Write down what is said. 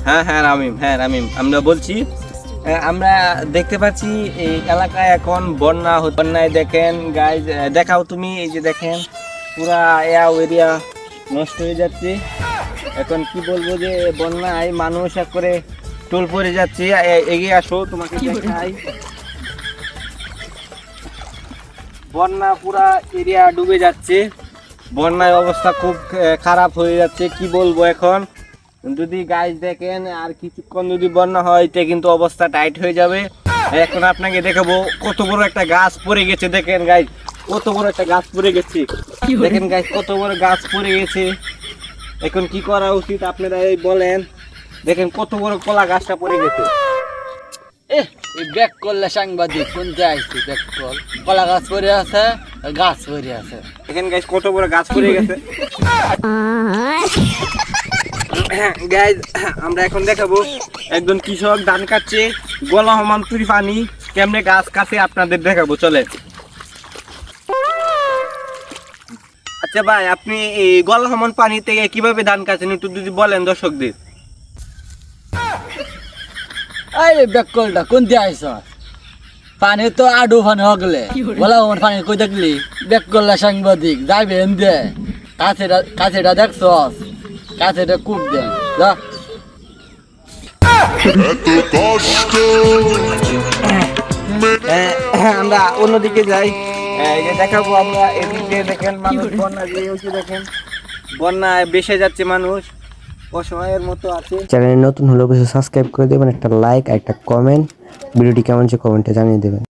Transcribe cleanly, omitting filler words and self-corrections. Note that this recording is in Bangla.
হ্যাঁ হ্যাঁ রামিম, হ্যাঁ রামিম, আমরা বলছি। আমরা দেখতে পাচ্ছি এই এলাকায় এখন বন্যায় দেখেন গাইজ, দেখাও তুমি, এই যে দেখেন পুরা এরিয়া নষ্ট হয়ে যাচ্ছে। এখন কি বলবো যে বন্যায় মানুষ এক করে টোল পড়ে যাচ্ছে। এগিয়ে আসো, তোমাকে দেখাই। বন্যা পুরা এরিয়া ডুবে যাচ্ছে, বন্যায় অবস্থা খুব খারাপ হয়ে যাচ্ছে। কি বলবো এখন, যদি গাছ দেখেন আর কিছুক্ষণ যদি বন্যা হয় এটা কিন্তু অবস্থা টাইট হয়ে যাবে। এখন আপনাকে দেখাবো কত বড় একটা গাছ পড়ে গেছে। দেখেন গাছ, কত বড় একটা গাছ পড়ে গেছে। দেখেন গাছ, কত বড় গাছ পড়ে গেছে। এখন কি করা উচিত আপনারা এই বলেন। দেখেন কত বড় কলা গাছটা পড়ে গেছে। এই ব্যাক করলে সাংবাদিক কোন যাইছে ব্যাক কল কলা গাছ পরে আছে আর গাছ পরে আছে। দেখেন গাছ, কত বড় গাছ পড়ে গেছে। গাইজ, আমরা এখন দেখাবো একজন কৃষক ধান কাটছে, গলা সমান তুই পানি কেমনে গাছ কাটে আপনাদের দেখাবো, চলে। আচ্ছা ভাই, আপনি এই গলা সমান পানি থেকে কিভাবে ধান কাটছেন একটু যদি বলেন দর্শকদের। এই ব্যাক কলটা কোন যাইছ পানি তো আডু ফানি হগলে বলা আমার পানি কই দেখলি ব্যাক করলে সাংবাদিক যাইবে এন্দে কাছেটা দেখছ কাছেটা কুপ দেন যা আমরা অন্যদিকে যাই, এই যে দেখাবো আমরা এদিকে। দেখেন মানুষ বন্যা যে হচ্ছে, দেখেন বন্যায় ভেসে যাচ্ছে মানুষ, অসহায়ের মতো আছে। চ্যানেলে নতুন হলে অবশ্যই সাবস্ক্রাইব করে দেবেন, একটা লাইক একটা কমেন্ট, ভিডিওটি কেমন হচ্ছে কমেন্টে জানিয়ে দেবেন।